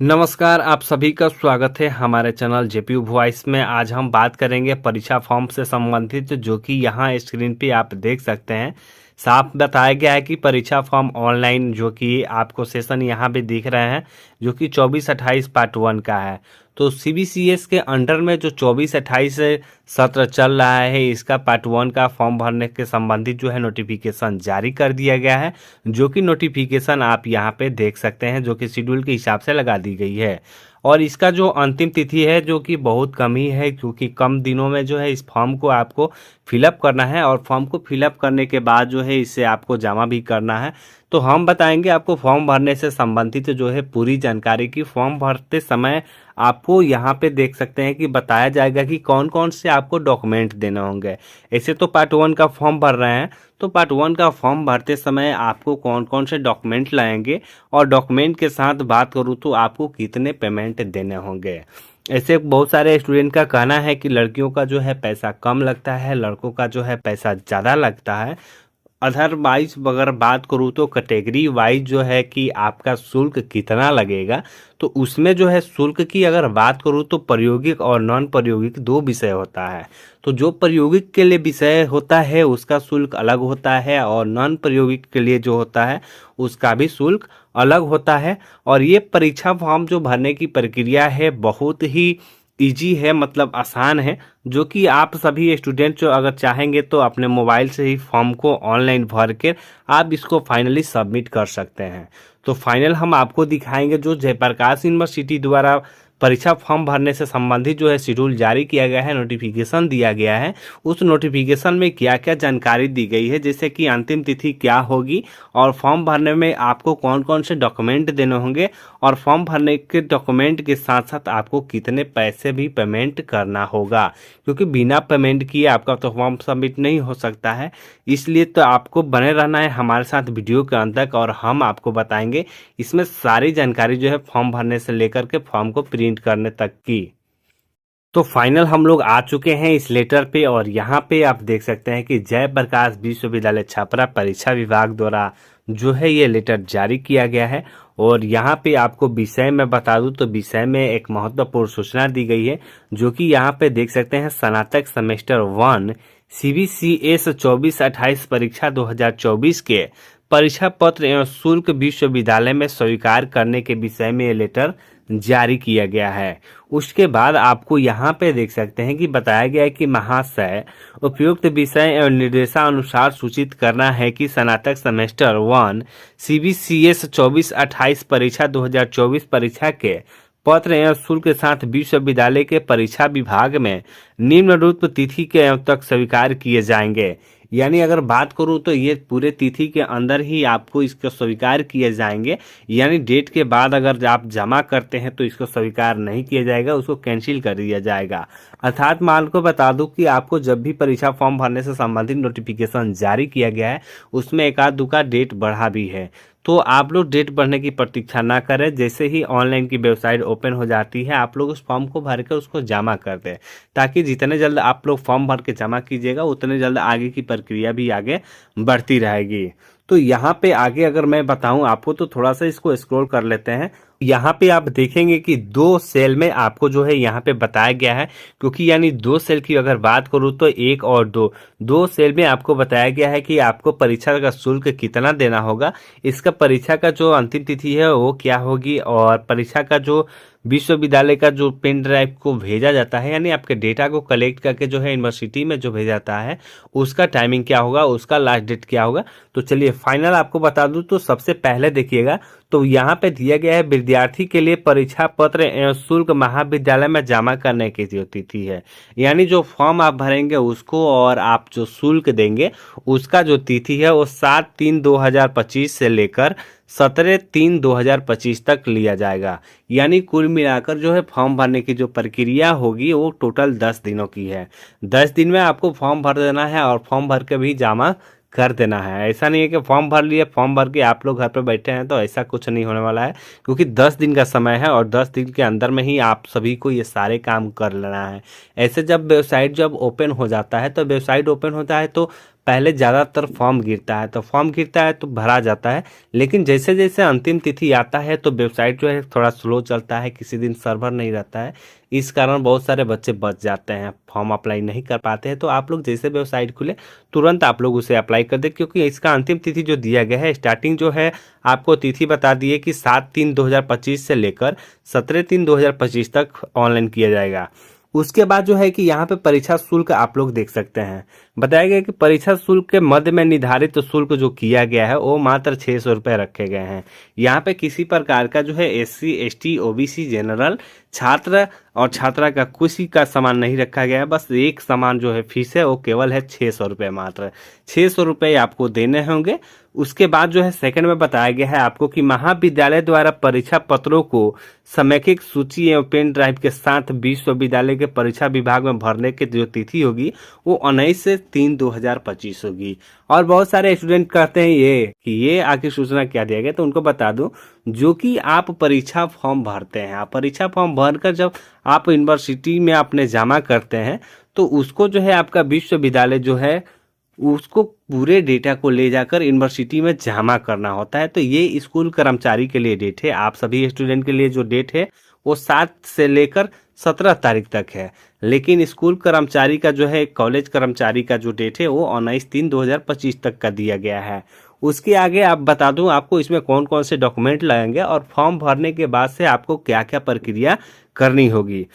नमस्कार, आप सभी का स्वागत है हमारे चैनल जेपी वॉइस में। आज हम बात करेंगे परीक्षा फॉर्म से संबंधित, जो कि यहाँ स्क्रीन पे आप देख सकते हैं। साफ बताया गया है कि परीक्षा फॉर्म ऑनलाइन, जो कि आपको सेशन यहाँ पे दिख रहे हैं, जो कि 24-28 पार्ट 1 का है। तो सीबीसीएस के अंडर में जो 24-28 सत्र चल रहा है, इसका पार्ट 1 का फॉर्म भरने के संबंधित जो है नोटिफिकेशन जारी कर दिया गया है, जो कि नोटिफिकेशन आप यहाँ पे देख सकते हैं, जो कि शेड्यूल के हिसाब से लगा दी गई है। और इसका जो अंतिम तिथि है, जो कि बहुत कम ही है, क्योंकि कम दिनों में जो है इस फॉर्म को आपको फिलअप करना है और फॉर्म को फिलअप करने के बाद जो है इसे आपको जमा भी करना है। तो हम बताएंगे आपको फॉर्म भरने से संबंधित जो है पूरी जानकारी की। फॉर्म भरते समय आपको यहाँ पे देख सकते हैं कि बताया जाएगा कि कौन कौन से आपको डॉक्यूमेंट देने होंगे। ऐसे तो पार्ट 1 का फॉर्म भर रहे हैं, तो पार्ट 1 का फॉर्म भरते समय आपको कौन कौन से डॉक्यूमेंट लाएंगे और डॉक्यूमेंट के साथ बात करूँ तो आपको कितने पेमेंट देने होंगे। ऐसे बहुत सारे स्टूडेंट का कहना है कि लड़कियों का जो है पैसा कम लगता है, लड़कों का जो है पैसा ज़्यादा लगता है। अदरवाइज अगर बात करूँ तो कैटेगरी वाइज जो है कि आपका शुल्क कितना लगेगा, तो उसमें जो है शुल्क की अगर बात करूँ तो प्रायोगिक और नॉन प्रायोगिक दो विषय होता है। तो जो प्रायोगिक के लिए विषय होता है उसका शुल्क अलग होता है, और नॉन प्रायोगिक के लिए जो होता है उसका भी शुल्क अलग होता है। और ये परीक्षा फॉर्म जो भरने की प्रक्रिया है बहुत ही इजी है, मतलब आसान है, जो कि आप सभी स्टूडेंट जो अगर चाहेंगे तो अपने मोबाइल से ही फॉर्म को ऑनलाइन भर के आप इसको फाइनली सबमिट कर सकते हैं। तो फाइनल हम आपको दिखाएंगे जो जयप्रकाश यूनिवर्सिटी द्वारा परीक्षा फॉर्म भरने से संबंधित जो है शेड्यूल जारी किया गया है, नोटिफिकेशन दिया गया है। उस नोटिफिकेशन में क्या क्या जानकारी दी गई है, जैसे कि अंतिम तिथि क्या होगी और फॉर्म भरने में आपको कौन कौन से डॉक्यूमेंट देने होंगे, और फॉर्म भरने के डॉक्यूमेंट के साथ साथ आपको कितने पैसे भी पेमेंट करना होगा, क्योंकि बिना पेमेंट किए आपका तो फॉर्म सबमिट नहीं हो सकता है। इसलिए तो आपको बने रहना है हमारे साथ वीडियो के अंत तक, और हम आपको बताएंगे इसमें सारी जानकारी जो है फॉर्म भरने से लेकर के फॉर्म को प्रिंट करने तक की। तो फाइनल हम लोग आ चुके हैं इस लेटर पे, और यहाँ पे आप देख सकते हैं कि जयप्रकाश विश्वविद्यालय छपरा परीक्षा विभाग द्वारा जो है ये लेटर जारी किया गया है। और यहाँ पे आपको विषय में बता दूं तो विषय में एक महत्वपूर्ण सूचना दी गई है, जो कि यहाँ पे देख सकते हैं स्नातक सेमेस्टर 1 सीबीसीएस 24-28 परीक्षा 2024 के परीक्षा पत्र एवं शुल्क विश्वविद्यालय में स्वीकार करने के विषय में ये लेटर जारी किया गया है। उसके बाद आपको यहाँ पे देख सकते हैं कि बताया गया है कि महाशय उपयुक्त विषय एवं निर्देशानुसार सूचित करना है कि स्नातक सेमेस्टर 1 सीबीसीएस 24-28 परीक्षा 2024 परीक्षा के पत्र एवं शुल्क के साथ विश्वविद्यालय के परीक्षा विभाग में निम्नलिखित तिथि के तक स्वीकार किए जाएंगे। यानी अगर बात करूं तो ये पूरे तिथि के अंदर ही आपको इसको स्वीकार किए जाएंगे, यानी डेट के बाद अगर आप जमा करते हैं तो इसको स्वीकार नहीं किया जाएगा, उसको कैंसिल कर दिया जाएगा। अर्थात मान को बता दूं कि आपको जब भी परीक्षा फॉर्म भरने से संबंधित नोटिफिकेशन जारी किया गया है उसमें एक आध दुका डेट बढ़ा भी है, तो आप लोग डेट बढ़ने की प्रतीक्षा ना करें। जैसे ही ऑनलाइन की वेबसाइट ओपन हो जाती है आप लोग उस फॉर्म को भर कर उसको जमा कर दें, ताकि जितने जल्द आप लोग फॉर्म भर के जमा कीजिएगा उतने जल्द आगे की प्रक्रिया भी आगे बढ़ती रहेगी। तो यहाँ पे आगे अगर मैं बताऊं आपको तो थोड़ा सा इसको स्क्रॉल कर लेते हैं। यहाँ पे आप देखेंगे कि 2 सेल में आपको जो है यहाँ पे बताया गया है, क्योंकि यानी 2 सेल की अगर बात करूँ तो 1 और 2 सेल में आपको बताया गया है कि आपको परीक्षा का शुल्क कितना देना होगा, इसका परीक्षा का जो अंतिम तिथि है वो क्या होगी, और परीक्षा का जो विश्वविद्यालय का जो पेन ड्राइव को भेजा जाता है, यानी आपके डेटा को कलेक्ट करके जो है यूनिवर्सिटी में जो भेजा जाता है उसका टाइमिंग क्या होगा, उसका लास्ट डेट क्या होगा। तो चलिए फाइनल आपको बता दूं तो सबसे पहले देखिएगा तो यहाँ पे दिया गया है विद्यार्थी के लिए परीक्षा पत्र एवं शुल्क महाविद्यालय में जमा करने की जो तिथि है, यानी जो फॉर्म आप भरेंगे उसको और आप जो शुल्क देंगे उसका जो तिथि है वो 7/3/2025 से लेकर 17/3/2025 तक लिया जाएगा। यानी कुल मिलाकर जो है फॉर्म भरने की जो प्रक्रिया होगी वो टोटल 10 दिनों की है। 10 दिन में आपको फॉर्म भर देना है और फॉर्म भर के भी जमा कर देना है। ऐसा नहीं है कि फॉर्म भर लिए, फॉर्म भर के आप लोग घर पे बैठे हैं, तो ऐसा कुछ नहीं होने वाला है, क्योंकि 10 दिन का समय है और 10 दिन के अंदर में ही आप सभी को ये सारे काम कर लेना है। ऐसे जब वेबसाइट जब ओपन हो जाता है तो वेबसाइट ओपन होता है तो पहले ज़्यादातर फॉर्म गिरता है, तो फॉर्म गिरता है तो भरा जाता है, लेकिन जैसे जैसे अंतिम तिथि आता है तो वेबसाइट जो है थोड़ा स्लो चलता है, किसी दिन सर्वर नहीं रहता है, इस कारण बहुत सारे बच्चे बच जाते हैं, फॉर्म अप्लाई नहीं कर पाते हैं। तो आप लोग जैसे वेबसाइट खुले तुरंत आप लोग उसे अप्लाई कर दे, क्योंकि इसका अंतिम तिथि जो दिया गया है, स्टार्टिंग जो है आपको तिथि बता दिए कि 7/3/2025 से लेकर 17/3/2025 तक ऑनलाइन किया जाएगा। उसके बाद जो है कि यहाँ पे परीक्षा शुल्क आप लोग देख सकते हैं, बताया गया कि परीक्षा शुल्क के मध्य में निर्धारित शुल्क जो किया गया है वो मात्र 600 रुपये रखे गए हैं। यहाँ पे किसी प्रकार का जो है SC ST OBC जनरल छात्र और छात्रा का किसी का सामान नहीं रखा गया है, बस एक सामान जो है फीस है वो केवल है 600 रुपये, मात्र 600 रुपये आपको देने होंगे। उसके बाद जो है सेकंड में बताया गया है आपको कि महाविद्यालय द्वारा परीक्षा पत्रों को समेकित सूची एवं पेन ड्राइव के साथ विश्वविद्यालय के परीक्षा विभाग में भरने की जो तिथि होगी वो 19/3/2025 होगी। और बहुत सारे स्टूडेंट कहते हैं ये आखिर सूचना क्या दिया गया, तो उनको बता दूं, जो कि आप परीक्षा फॉर्म भरते हैं, आप परीक्षा फॉर्म भरकर जब आप यूनिवर्सिटी में अपने जमा करते हैं तो उसको जो है आपका विश्वविद्यालय जो है उसको पूरे डेटा को ले जाकर यूनिवर्सिटी में जमा करना होता है। तो ये स्कूल कर्मचारी के लिए डेट है, आप सभी स्टूडेंट के लिए जो डेट है वो 7 से लेकर 17 तारीख तक है, लेकिन स्कूल कर्मचारी का जो है, कॉलेज कर्मचारी का जो डेट है वो 19/3/2025 तक का दिया गया है। उसके आगे आप बता दूं आपको इसमें कौन कौन से डॉक्यूमेंट लगेंगे और फॉर्म भरने के बाद से आपको क्या क्या प्रक्रिया करनी होगी।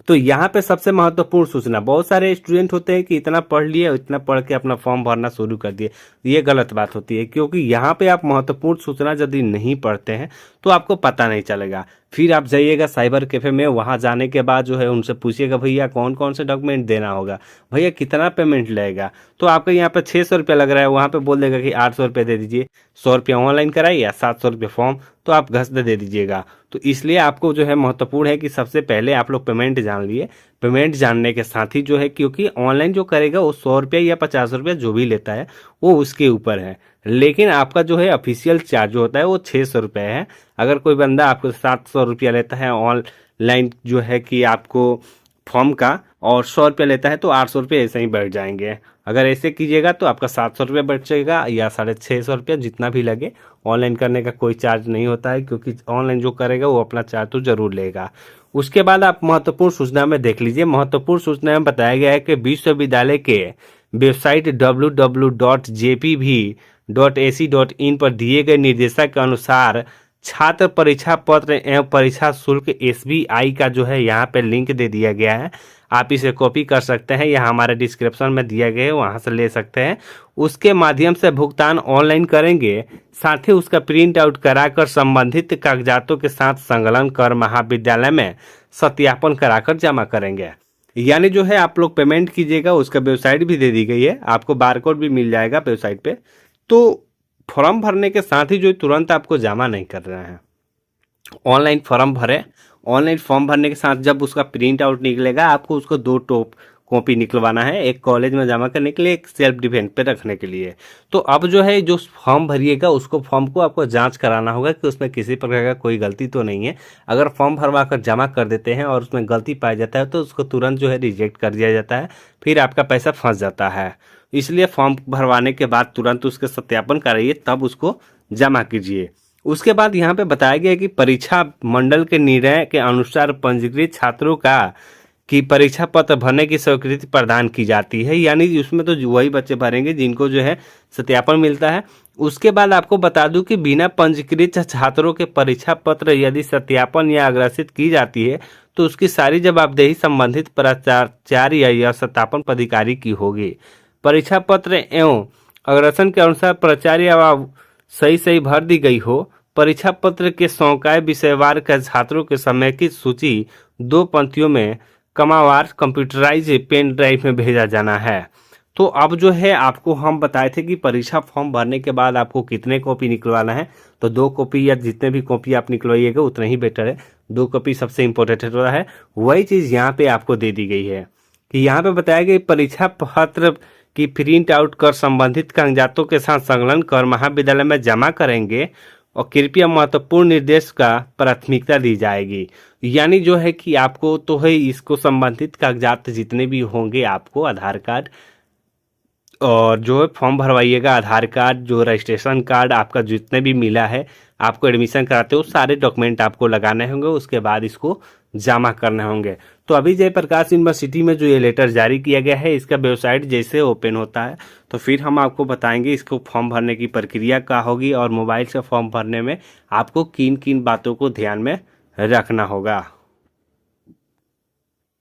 तो यहाँ पे सबसे महत्वपूर्ण सूचना, बहुत सारे स्टूडेंट होते हैं कि इतना पढ़ लिए, इतना पढ़ के अपना फॉर्म भरना शुरू कर दिए, ये गलत बात होती है, क्योंकि यहाँ पे आप महत्वपूर्ण सूचना यदि नहीं पढ़ते हैं तो आपको पता नहीं चलेगा। फिर आप जाइएगा साइबर कैफे में, वहाँ जाने के बाद जो है उनसे पूछिएगा भैया कौन कौन से डॉक्यूमेंट देना होगा, भैया कितना पेमेंट लगेगा, तो आपका यहाँ पे 600 रुपये लग रहा है, वहाँ पे बोल देगा कि 800 रुपये दे दीजिए, 100 रुपये ऑनलाइन कराइए या 700 रुपये फॉर्म, तो आप घस दे दीजिएगा। तो इसलिए आपको जो है महत्वपूर्ण है कि सबसे पहले आप लोग पेमेंट जान लिए। पेमेंट जानने के साथ ही जो है, क्योंकि ऑनलाइन जो करेगा वो 100 रुपये या 50 रुपये जो भी लेता है वो उसके ऊपर है, लेकिन आपका जो है ऑफिशियल चार्ज होता है वो 600 रुपये है। अगर कोई बंदा आपको 700 रुपया लेता है ऑनलाइन जो है कि आपको फॉर्म का, और 100 रुपये लेता है तो 800 रुपये ऐसे ही बढ़ जाएंगे। अगर ऐसे कीजिएगा तो आपका 700 रुपये बचेगा या 650 रुपये, जितना भी लगे। ऑनलाइन करने का कोई चार्ज नहीं होता है, क्योंकि ऑनलाइन जो करेगा वो अपना चार्ज तो जरूर लेगा। उसके बाद आप महत्वपूर्ण सूचना में देख लीजिए, महत्वपूर्ण सूचना में बताया गया है कि विश्वविद्यालय के वेबसाइट www.jpv.ac.in पर दिए गए निर्देशक के अनुसार छात्र परीक्षा पत्र एवं परीक्षा शुल्क SBI का जो है यहाँ पे लिंक दे दिया गया है, आप इसे कॉपी कर सकते हैं, यहाँ हमारे डिस्क्रिप्शन में दिया गया है, वहाँ से ले सकते हैं। उसके माध्यम से भुगतान ऑनलाइन करेंगे, साथ ही उसका प्रिंट आउट कराकर संबंधित कागजातों के साथ संलग्न कर महाविद्यालय में सत्यापन कराकर जमा करेंगे। यानी जो है आप लोग पेमेंट कीजिएगा, उसका वेबसाइट भी दे दी गई है, आपको बारकोड भी मिल जाएगा वेबसाइट पे। तो फॉर्म भरने के साथ ही जो तुरंत आपको जमा नहीं करना है, ऑनलाइन फॉर्म भरे। ऑनलाइन फॉर्म भरने के साथ जब उसका प्रिंट आउट निकलेगा, आपको उसको 2 कॉपी निकलवाना है, एक कॉलेज में जमा करने के लिए, एक सेल्फ डिफेंस पे रखने के लिए। तो अब जो है जो फॉर्म भरिएगा उसको, फॉर्म को आपको जांच कराना होगा कि उसमें किसी प्रकार का कोई गलती तो नहीं है। अगर फॉर्म भरवा कर जमा कर देते हैं और उसमें गलती पाया जाता है तो उसको तुरंत जो है रिजेक्ट कर दिया जाता है, फिर आपका पैसा फंस जाता है। इसलिए फॉर्म भरवाने के बाद तुरंत उसके सत्यापन कराइए, तब उसको जमा कीजिए। उसके बाद यहाँ पे बताया गया है कि परीक्षा मंडल के निर्णय के अनुसार पंजीकृत छात्रों का कि परीक्षा पत्र भरने की स्वीकृति प्रदान की जाती है, यानी उसमें तो वही बच्चे भरेंगे जिनको जो है सत्यापन मिलता है। उसके बाद आपको बता दूं कि बिना पंजीकृत छात्रों के परीक्षा पत्र यदि सत्यापन या अग्रेसित की जाती है तो उसकी सारी जवाबदेही संबंधित प्राचार्य या सत्यापन पदाधिकारी की होगी। परीक्षा पत्र एवं अग्रसन के अनुसार प्राचार्य सही भर दी गई हो। परीक्षा पत्र के सौंकाए विषयवार के छात्रों के समेकित सूची 2 पंक्तियों में कमावार कंप्यूटराइज पेन ड्राइव में भेजा जाना है। तो अब जो है आपको हम बताए थे कि परीक्षा फॉर्म भरने के बाद आपको कितने कॉपी निकलवाना है, तो 2 कॉपी या जितने भी कॉपी आप निकलवाइएगा उतना ही बेटर है, 2 कॉपी सबसे इम्पोर्टेंट होता है। वही चीज़ यहाँ पे आपको दे दी गई है कि यहाँ पे बताया गया परीक्षा पत्र की प्रिंट आउट कर संबंधित कागजातों के साथ संलग्न कर महाविद्यालय में जमा करेंगे और कृपया महत्वपूर्ण निर्देश का प्राथमिकता दी जाएगी। यानी जो है कि आपको तो है इसको संबंधित कागजात जितने भी होंगे, आपको आधार कार्ड, और जो फॉर्म भरवाइएगा, आधार कार्ड, जो रजिस्ट्रेशन कार्ड आपका जितने भी मिला है, आपको एडमिशन कराते हो सारे डॉक्यूमेंट आपको लगाने होंगे, उसके बाद इसको जमा करने होंगे। तो अभी जयप्रकाश यूनिवर्सिटी में जो ये लेटर जारी किया गया है, इसका वेबसाइट जैसे ओपन होता है तो फिर हम आपको बताएंगे इसको फॉर्म भरने की प्रक्रिया क्या होगी और मोबाइल से फॉर्म भरने में आपको किन किन बातों को ध्यान में रखना होगा।